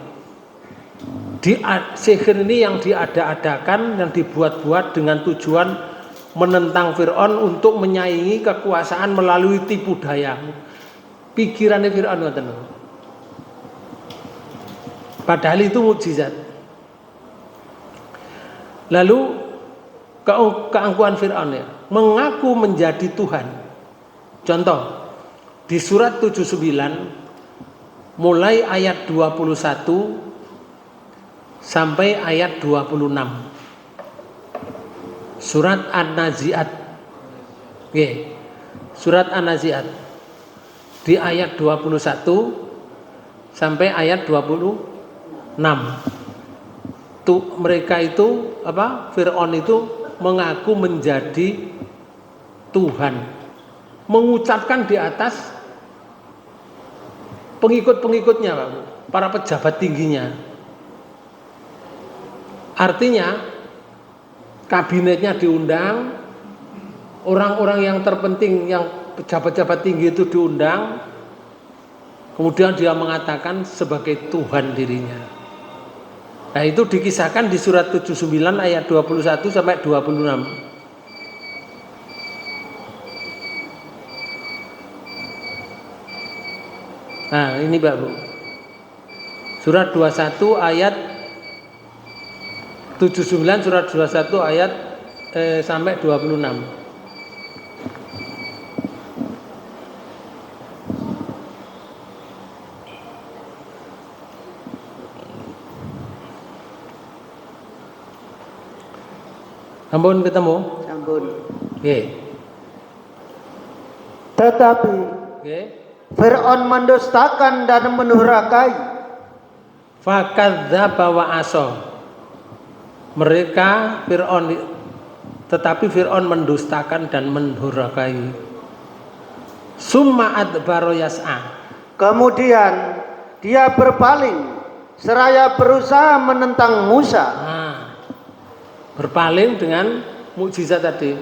Sihir ini yang diada-adakan dan dibuat-buat dengan tujuan menentang Fir'aun untuk menyaingi kekuasaan melalui tipu daya. Pikirannya Fir'aun ngoten. Padahal itu mukjizat. Lalu keangkuhan Fir'aun ya, mengaku menjadi Tuhan. Contoh, di surat 79 mulai ayat 21 sampai ayat 26. Surat An-Nazi'at. Oke. Surat An-Nazi'at di ayat 21 sampai ayat 26. Tuh mereka itu apa? Fir'aun itu mengaku menjadi Tuhan. Mengucapkan di atas pengikut-pengikutnya, Pak, para pejabat tingginya. Artinya kabinetnya diundang, orang-orang yang terpenting, yang pejabat-pejabat tinggi itu diundang, kemudian dia mengatakan sebagai Tuhan dirinya. Nah, itu dikisahkan di surat 79 ayat 21 sampai 26. Nah, ini Pak Bu. Surat 21 ayat 79, surat 21 ayat sampai 26. Ampun ketemu?
Sampun.
Oke.
Tetapi
Oke.
Fir'aun mendustakan dan menurhakai.
Fakadzdzaba wa asa. Mereka tetapi Fir'aun mendustakan dan mendurhakai. Summa adbaro yas'a.
Kemudian dia berpaling seraya berusaha menentang Musa.
Nah, berpaling dengan mukjizat tadi.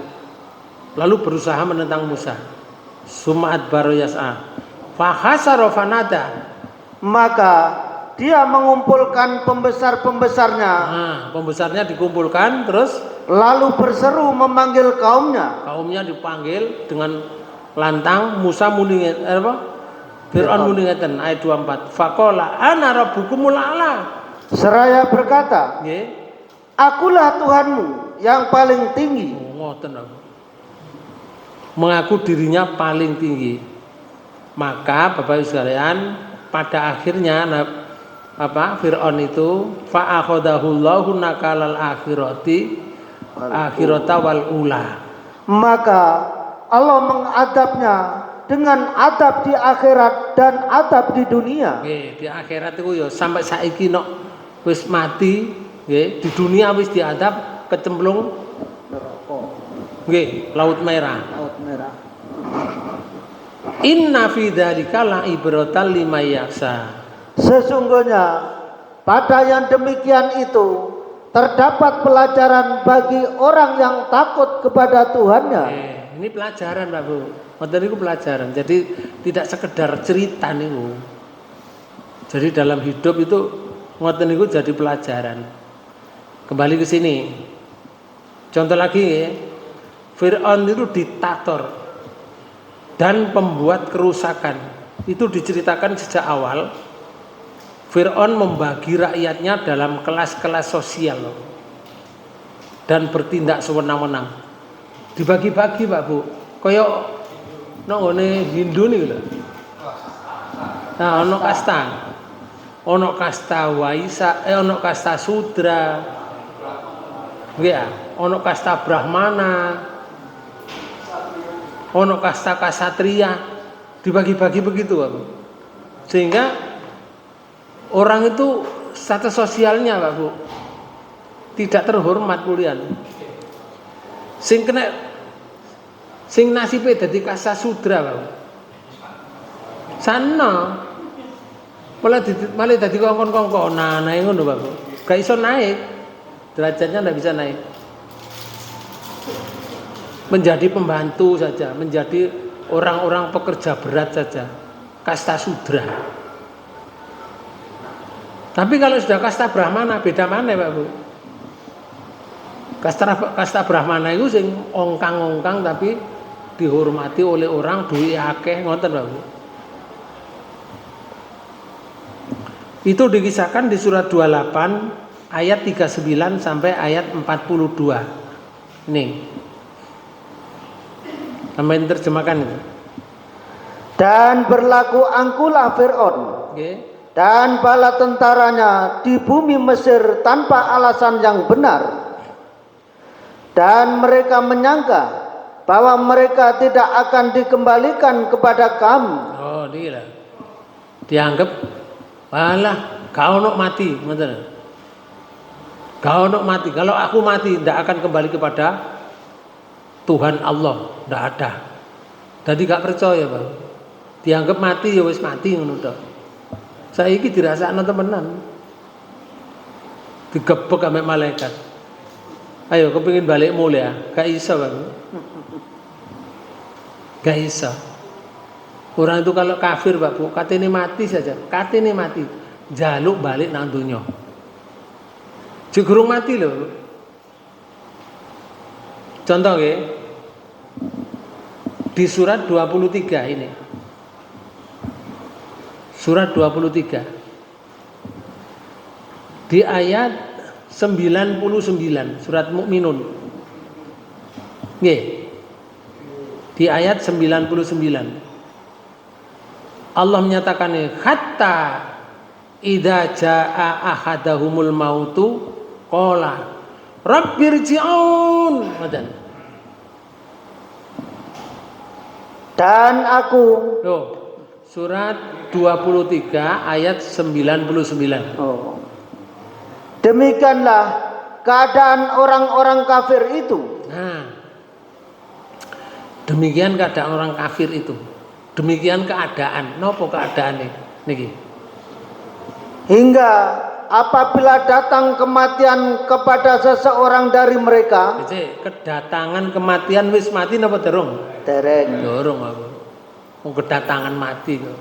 Lalu berusaha menentang Musa. Summa adbaro yas'a. Fa hasara fanada.
Maka dia mengumpulkan pembesar-pembesarnya.
Nah, pembesarnya dikumpulkan terus
Lalu berseru memanggil kaumnya.
kaumnya dipanggil dengan lantang. Musa muni apa? Fir'aun muni ngeten ayat 24. Faqala ana rabbukumul a'la.
Seraya berkata,
Nggih.
akulah Tuhanmu yang paling tinggi.
Ngoten aku. Mengaku dirinya paling tinggi. Maka Bapak Ibu sekalian, pada akhirnya Fir'aun itu fa'akhadahullahu nakalal akhirata wal ula.
Maka Allah mengadabnya dengan adab di akhirat dan adab di dunia.
Nggih, di akhirat itu ya sampai saiki nok wis mati, nggih, di dunia wis diadab kecemplung nggih, laut merah.
Laut merah.
Inna fi dzalika la ibratan liman yakhsha.
Sesungguhnya pada yang demikian itu terdapat pelajaran bagi orang yang takut kepada Tuhannya.
Ini pelajaran Pak Bu. Ngoten niku pelajaran. Jadi tidak sekedar cerita niku. Jadi dalam hidup itu ngoten niku jadi pelajaran. Kembali ke sini. Contoh lagi ya. Fir'aun itu diktator dan pembuat kerusakan. Itu diceritakan sejak awal. Fir'aun membagi rakyatnya dalam kelas-kelas sosial dan bertindak sewenang-wenang. Dibagi-bagi Pak Bu. Kayak nggone Hindu nih lho. Nah, ono kasta. Ono kasta Waisa, ono kasta Sudra. Ya, ono kasta Brahmana, ono kasta Kasatria, dibagi-bagi begitu, Pak Bu. Sehingga orang itu status sosialnya, Pak Bu, tidak terhormat kulian. Sing nasibe dadi kasta Sudra, Pak Bu. Sana malah dadi kongkon-kongkonan ngono, Pak Bu. Gak iso naik. Derajatnya tidak bisa naik. Menjadi pembantu saja, menjadi orang-orang pekerja berat saja, kasta Sudra. Tapi kalau sudah kasta Brahmana beda mana Pak Bu? Kasta Brahmana itu sing ongkang-ongkang tapi dihormati oleh orang, duwe akeh, ngoten Pak Bu. Itu dikisahkan di surat 28 ayat 39 sampai ayat 42. Nih. Sampai terjemahkan itu.
Dan berlaku angkuhlah Fir'aun dan bala tentaranya di bumi Mesir tanpa alasan yang benar. Dan mereka menyangka bahwa mereka tidak akan dikembalikan kepada kamu.
Oh, dia dianggap alah kau nak mati, ngoten. Kau nak mati. Kalau aku mati tidak akan kembali kepada Tuhan Allah, tidak ada. Jadi gak percaya, Bang. Dianggap mati ya wis mati ngono tok. Saiki dirasakno temenan. Digebek ambek malaikat. Ayo kepengin balik mulia, gak iso, Bang. Gak iso. Orang itu kalau kafir, Pak Bu, katene mati saja. Katene mati, jaluk balik nang donya. Jegurung mati loh. Contoh ya, di surat 23 ini. Surat 23. Di ayat 99, surat Mukminun. Nggih. Di ayat 99. Allah menyatakan hatta idza jaa ahadahumul mautu qala rabbirji'un.
Dan aku
Loh, surat 23 ayat 99.
Oh. Demikianlah keadaan orang-orang kafir itu.
Nah, demikian keadaan orang kafir itu. Demikian keadaan. Nopo keadaan niki?
Hingga apabila datang kematian kepada seseorang dari mereka.
Kedatangan kematian wis mati napa derung?
Dereng.
Dorong aku. Mau kedatangan mati kok.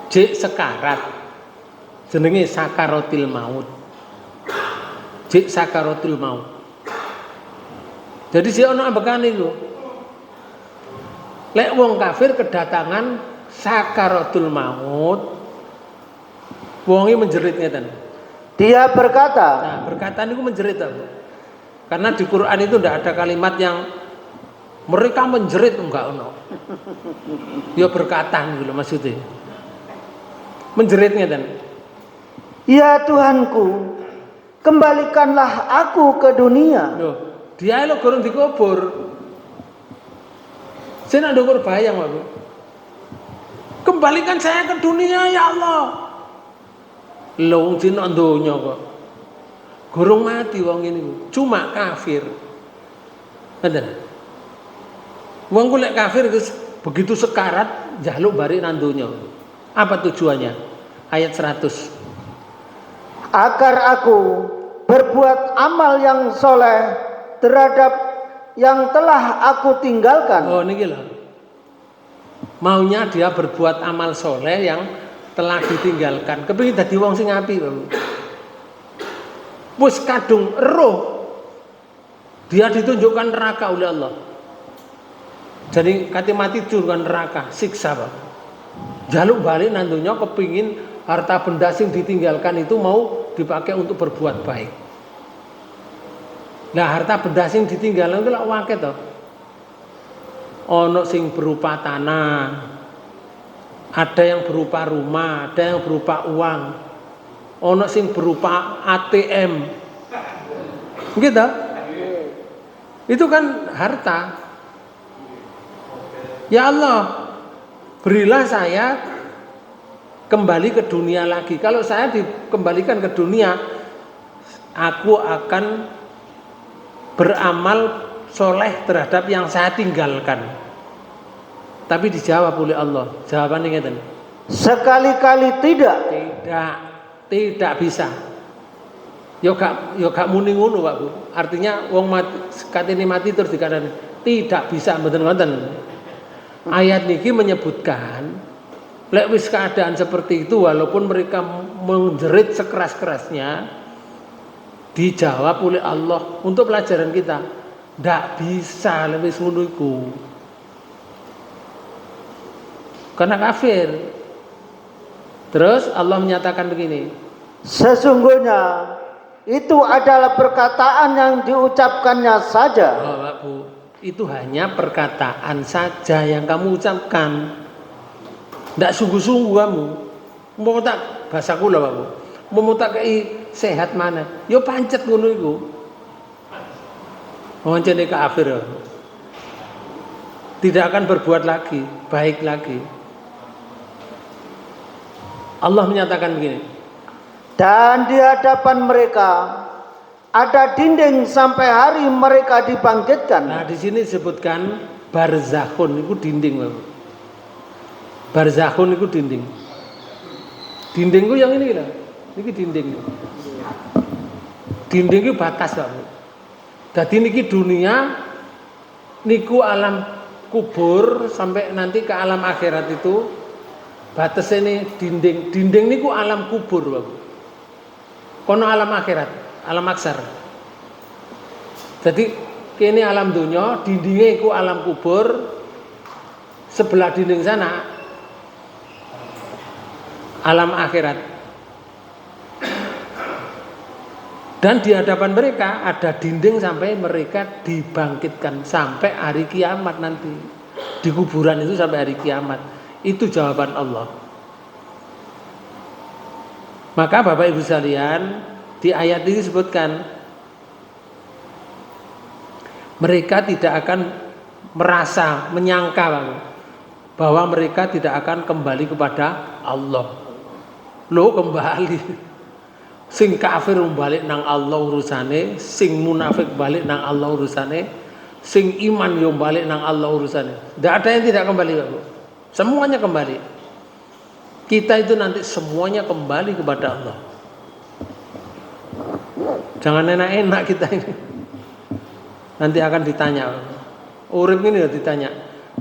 Jek sekarat. Jenenge sakaratil maut. Jek sakaratul maut. Jadi si ono ambekane iku. Lek wong kafir kedatangan sakaratul maut, wonge menjerit ngeten.
Dia berkata,
Nah, perkataan itu menjerit apa? Karena di Quran itu tidak ada kalimat yang mereka menjerit, enggak ono. Ya berkatan gitu maksudnya. Menjerit ngeten.
"Ya Tuhanku, kembalikanlah aku ke dunia."
Loh, dia lo gorong dikubur. Saya nak ukur bayang, Pak Bu. Kembalikan saya ke dunia ya Allah. Lho wong dina donya kok. Gorong mati wong ini. Cuma kafir. Ngoten. Wong ku lek kafir begitu sekarat njaluk bari nang donya. Apa tujuannya? Ayat 100.
Agar aku berbuat amal yang soleh terhadap yang telah aku tinggalkan.
Oh niki lho. Maunya dia berbuat amal soleh yang telah ditinggalkan. Kepengin dadi wong sing apik, Pak. wis kadung roh, dia ditunjukkan neraka oleh Allah. Jadi kati mati turun neraka, siksa Pak. Jaluk balik nandunya kepingin harta benda sing ditinggalkan itu mau dipakai untuk berbuat baik. Nah harta benda sing ditinggalkan itu lah wakil toh. Ono sing berupa tanah, ada yang berupa rumah, ada yang berupa uang, ono sing berupa ATM, gitu. Itu kan harta. Ya Allah, berilah saya kembali ke dunia lagi. Kalau saya dikembalikan ke dunia, aku akan beramal soleh terhadap yang saya tinggalkan. Tapi dijawab oleh Allah. Jawabannya ngeten.
Sekali-kali tidak.
Tidak bisa. Yo gak muni ngono Pak Bu. Artinya wong mati katene mati terus dikatakan tidak bisa mboten-mboten. Ayat niki menyebutkan lek wis keadaan seperti itu walaupun mereka menjerit sekeras-kerasnya dijawab oleh Allah untuk pelajaran kita. Ndak bisa lek wis ngono iku. Karena kafir. Terus Allah menyatakan begini.
Sesungguhnya itu adalah perkataan yang diucapkannya saja.
Oh, Pak Bu, itu hanya perkataan saja yang kamu ucapkan. Ndak sungguh-sungguh kamu. Mau tak bahasa kula Pak Bu. Mau tak kei sehat mana? Yo pancet ngono iku. Wancane kafir. Tidak akan berbuat lagi, baik lagi. Allah menyatakan begini.
Dan di hadapan mereka ada dinding sampai hari mereka dibangkitkan.
Nah, di sini disebutkan barzakhun itu dinding, Bapak. Barzakhun itu dinding. Dinding itu yang ini lah. Ini dinding. Dinding itu batas, Bapak. Jadi niki dunia niku alam kubur sampai nanti ke alam akhirat itu batas ini dinding. Dinding niku alam kubur, Bapak. Kono alam akhirat, alam aksar. Jadi kini alam dunia, dindingnya iku alam kubur. Sebelah dinding sana alam akhirat. Dan di hadapan mereka ada dinding sampai mereka dibangkitkan sampai hari kiamat nanti. Di kuburan itu sampai hari kiamat. Itu jawaban Allah. Maka Bapak Ibu sekalian, di ayat ini disebutkan mereka tidak akan merasa, menyangka bahwa mereka tidak akan kembali kepada Allah. Loh, kembali. Sing kafir balik nang Allah urusane, sing munafik balik nang Allah urusane, sing iman yo balik nang Allah urusane. Tidak ada yang tidak kembali, Bapak. Semuanya kembali. Kita itu nanti semuanya kembali kepada Allah. Jangan enak-enak kita ini. Nanti akan ditanya. Urip ini ya ditanya,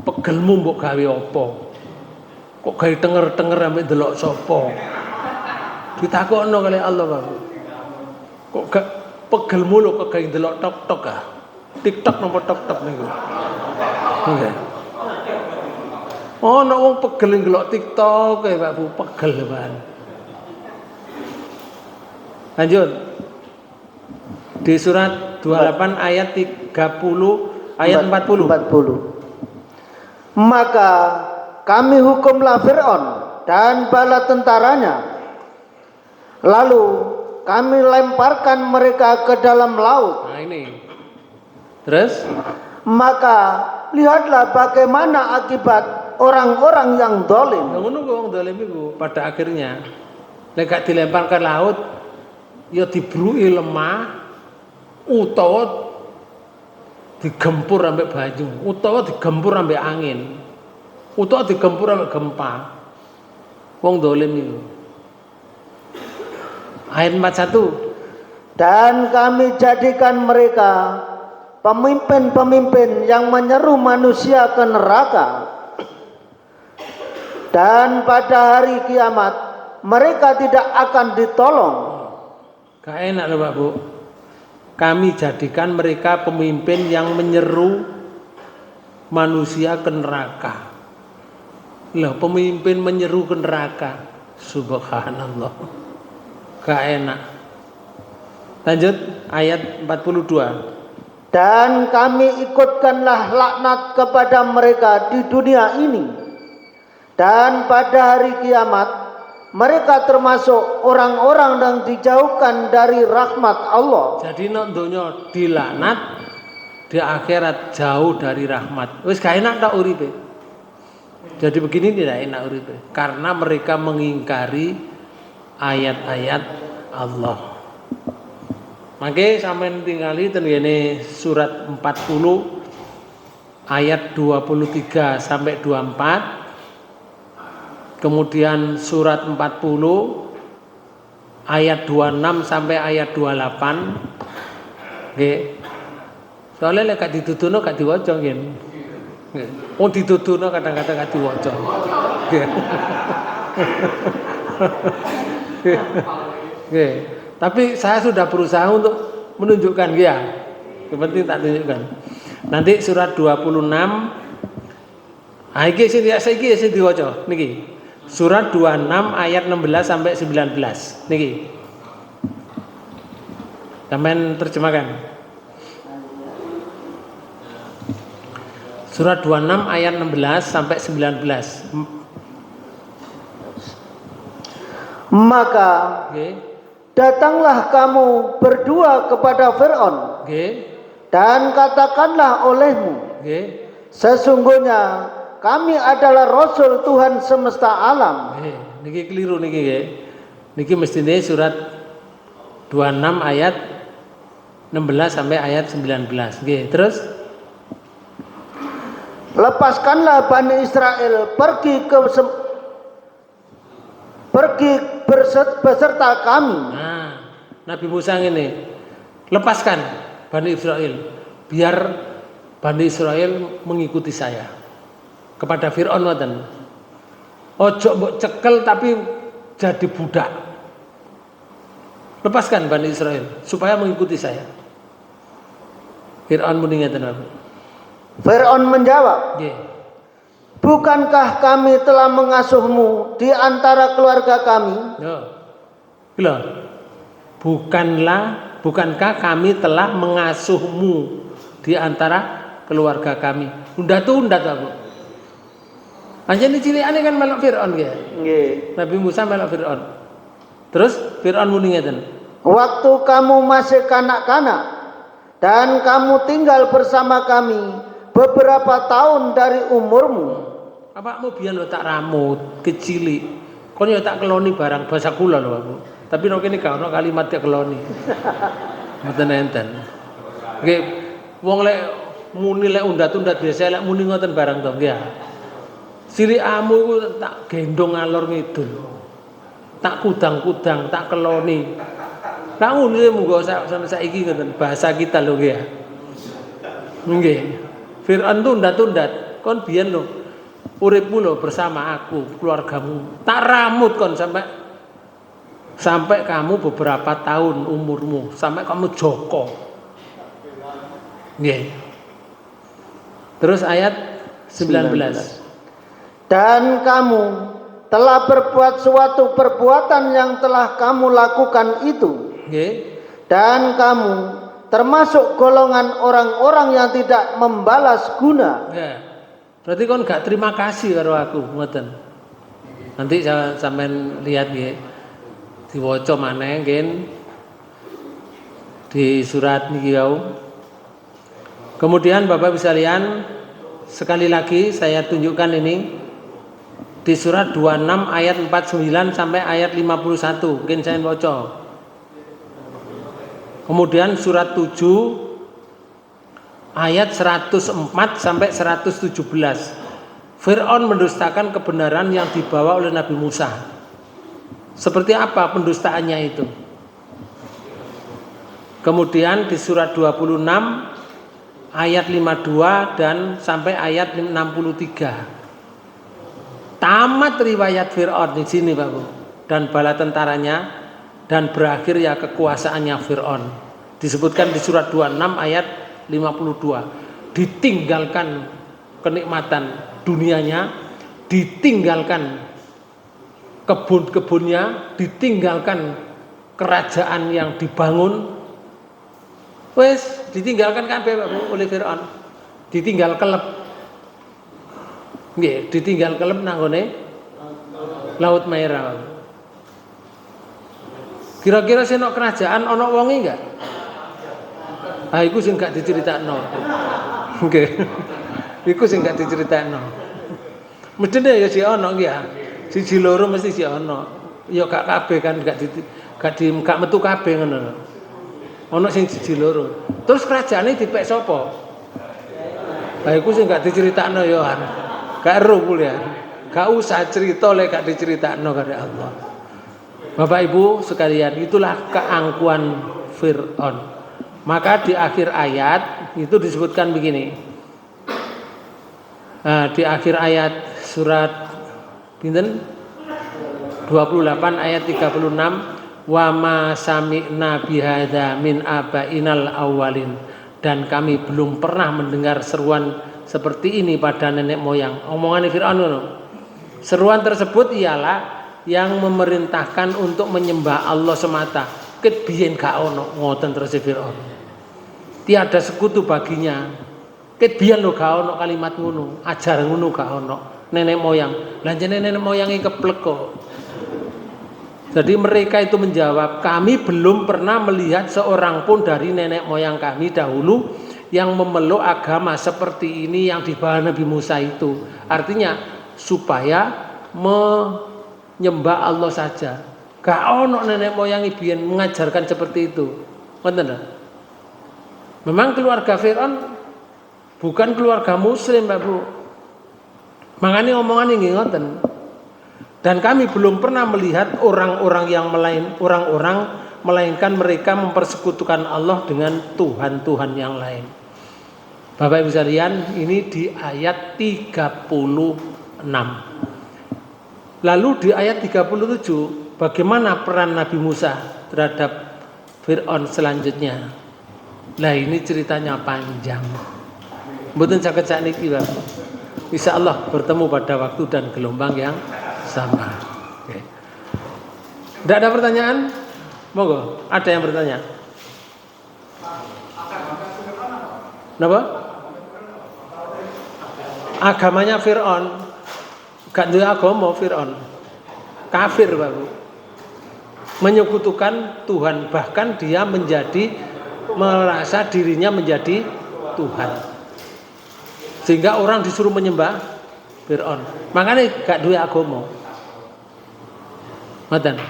pegelmu mbok gawe apa? Kok gawe tenger-tenger ambek delok sapa? Ditakokno kali Allah, Pak. Kok gak pegelmu lho kok gawe delok tok-tok ah? TikTok nopo tok-tok niku. Nggih. Oh, nek wong pegel ndelok TikTok kae Pak Bu, pegel Pak. Lanjut. Di surat 28 ayat 30 ayat 40.
Maka kami hukumlah Fir'aun dan bala tentaranya. Lalu kami lemparkan mereka ke dalam laut.
Nah ini. Terus?
Maka lihatlah bagaimana akibat orang-orang yang dolim.
Yang ngono wong dolim iku pada akhirnya nek gak dilempar ke laut ya dibrui lemah utawa digempur ambek banyu utawa digempur ambek angin utawa digempur ambek gempa. Wong dolim iku. Ayat 41.
Dan kami jadikan mereka pemimpin-pemimpin yang menyeru manusia ke neraka. Dan pada hari kiamat mereka tidak akan ditolong.
Gak enak loh Pak Bu. Kami jadikan mereka pemimpin yang menyeru manusia ke neraka. Loh, pemimpin menyeru ke neraka. Subhanallah. Gak enak. Lanjut ayat 42.
Dan kami ikutkanlah laknat kepada mereka di dunia ini, dan pada hari kiamat mereka termasuk orang-orang yang dijauhkan dari rahmat Allah.
Jadi nek donya dilaknat, di akhirat jauh dari rahmat. Wis gak enak tak uripe. Jadi begini tidak enak uripe karena mereka mengingkari ayat-ayat Allah. Maka sampean tinggali ten ngene surat 40 ayat 23 sampai 24. Kemudian surat 40 ayat 26 sampai ayat 28. Nggih. Soalnya lek gak dituduhno gak diwaca nggih. Oh dituduhno kadang-kadang gak diwaca. Nggih. Nggih. Tapi saya sudah berusaha untuk menunjukkan ya. Yang penting tak tunjukkan. Nanti surat 26 iki sing saiki sing diwaca niki. Surat 26 ayat 16 sampai 19 niki. Sampeyan terjemahkan. Surat 26 ayat 16 sampai 19.
Maka
Nggih.
datanglah kamu berdua kepada Fir'aun,
Nggih.
dan katakanlah olehmu,
Nggih.
sesungguhnya kami adalah Rasul Tuhan semesta alam.
Niki keliru niki nggih. Niki mestine surat 26 ayat 16 sampai ayat 19. Nggih, terus
Lepaskanlah Bani Israel pergi beserta kami.
nah, Nabi Musa ini lepaskan Bani Israel biar Bani Israel mengikuti saya kepada Fir'aun ngoten. Ojo mbok cekel tapi jadi budak. Lepaskan Bani Israel supaya mengikuti saya. Fir'aun muni ngeten Bapak.
Fir'aun menjawab,
Nggih.
bukankah kami telah mengasuhmu di antara keluarga kami?
Yo. Lho. Bukankah kami telah mengasuhmu di antara keluarga kami? Undat aku. Anjene cilikane kan melok Firaun nggih.
Nggih.
Nabi Musa melok Firaun. Terus Firaun muni ngeten.
Waktu kamu masih kanak-kanak dan kamu tinggal bersama kami beberapa tahun dari umurmu.
Awakmu biyen lho tak ramut, kecilik. Kon yo tak keloni barang bahasa kula lho aku. Tapi nek kene gak ono kalimat tak keloni. Mboten enten. Nggih, wong lek muni lek undat-undat biasa lek muni ngoten barang to nggih. Silikamu iku tak gendong alor ngidul. Tak kudang-kudang, tak keloni. Lah ngono monggo sampe saiki ngoten bahasa kita lho nggih. Nggih. Fir'aun undat-undat, kon biyen lho uripmu lho bersama aku, keluargamu. Tak ramut kon sampai kamu beberapa tahun umurmu, sampai kamu joko. Nggih. Terus ayat 19.
Dan kamu telah berbuat suatu perbuatan yang telah kamu lakukan itu.
Nggih.
Dan kamu termasuk golongan orang-orang yang tidak membalas guna.
Ya. Berarti kon gak terima kasih karo aku, ngoten. Nanti saya sampean lihat nggih. Diwaca maneh nggih di surat niki wau. Kemudian Bapak bisa lihat sekali lagi saya tunjukkan ini di surat 26 ayat 49 sampai ayat 51. Mungkin saya baca. Kemudian surat 7 ayat 104 sampai 117. Fir'aun mendustakan kebenaran yang dibawa oleh Nabi Musa. Seperti apa pendustaannya itu? Kemudian di surat 26 ayat 52 dan sampai ayat 63. Tamat riwayat Fir'aun di sini, Bapak. Dan bala tentaranya dan berakhir ya kekuasaannya Fir'aun. Disebutkan di surat 26 ayat 52. Ditinggalkan kenikmatan dunianya, ditinggalkan kebun-kebunnya, ditinggalkan kerajaan yang dibangun. Wes ditinggalkan kabeh oleh Fir'aun. Ditinggal kelep. Nggih, ditinggal kelep nang ngene Laut Merah. Kira-kira senok kerajaan ana wonge enggak? Ah iku sing gak diceritakno. Nggih. Iku sing gak diceritakno. Mestine ya si ana nggih ya. Siji loro mesti si ana. Ya gak kabeh kan gak metu kabeh ngono lho. Ana sing siji loro. Terus kerajaane dipek sapa? Ah iku sing gak diceritakno ya. Gak ero kuliah. Gak usah cerita lek gak diceritakno karo Allah. Bapak Ibu sekalian, itulah keangkuhan Fir'aun. Maka di akhir ayat itu disebutkan begini. Di akhir ayat surat pinten 28 ayat 36, wa ma sami'na bihadza min abainal awwalin, dan kami belum pernah mendengar seruan seperti ini pada nenek moyang. Omongan Fir'aun ngono. Seruan tersebut ialah yang memerintahkan untuk menyembah Allah semata. Ket biyen gak ono ngoten terus Fir'aun. Tiada sekutu baginya. Ket biyen lho gak ono kalimat ngono, ajaran ngono gak ono. Nenek moyang. Lah jenenge nenek moyange keplek kok. Jadi mereka itu menjawab, kami belum pernah melihat seorang pun dari nenek moyang kami dahulu yang memeluk agama seperti ini yang dibawa Nabi Musa itu. Artinya supaya menyembah Allah saja. Gak ono nenek moyang biyen mengajarkan seperti itu. Ngoten. Memang keluarga Fir'aun bukan keluarga muslim, Pak Bu. Makanya omongan ini ngoten. Dan kami belum pernah melihat orang-orang melainkan mereka mempersekutukan Allah dengan Tuhan-Tuhan yang lain. Bapak Ibu sekalian, ini di ayat 36. Lalu di ayat 37, bagaimana peran Nabi Musa terhadap Fir'aun selanjutnya? Lah ini ceritanya panjang. Mboten saged sakniki, Pak. Insyaallah bertemu pada waktu dan gelombang yang sama. Oke. Tidak ada pertanyaan? Monggo, ada yang bertanya? Napa? Agamanya Fir'aun, gak duwe agama Fir'aun. Kafir, Pak Bu. Menyekutukan Tuhan, bahkan dia merasa dirinya menjadi Tuhan. Sehingga orang disuruh menyembah Fir'aun. Makanya gak duwe agama. Ngoten.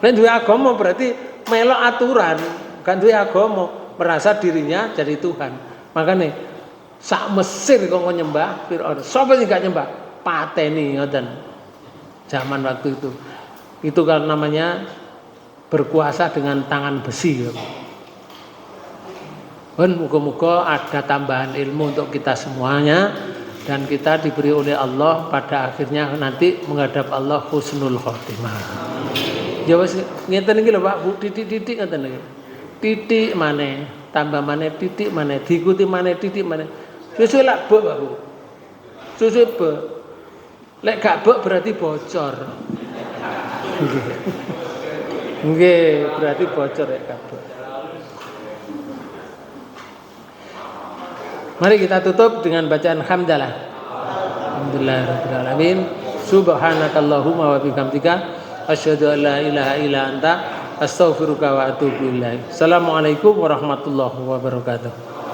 Nek duwe agama berarti melok aturan, gak duwe agama, merasa dirinya jadi Tuhan. Makanya sak Mesir kok nyembah Fir'aun. Sapa sing gak nyembah? Pateni ngoten. Zaman waktu itu. Itu kan namanya berkuasa dengan tangan besi. Muga-muga ada tambahan ilmu untuk kita semuanya dan kita diberi oleh Allah pada akhirnya nanti menghadap Allah husnul khotimah. Ya wis ngeten iki lho Pak Bu, titik-titik ngeten iki. Titik maneh, tambah maneh titik maneh, diikuti maneh titik maneh. Susu lak bek Pak Bu. Susu bek. Lek gak bek berarti bocor. Nggih, berarti bocor lek gak bek. Mari kita tutup dengan bacaan hamdalah. Alhamdulillahirabbil alamin. Subhanakallahumma wa bihamdika asyhadu an la ilaha illa anta astaghfiruka wa atubu ilaik. Assalamualaikum warahmatullahi wabarakatuh.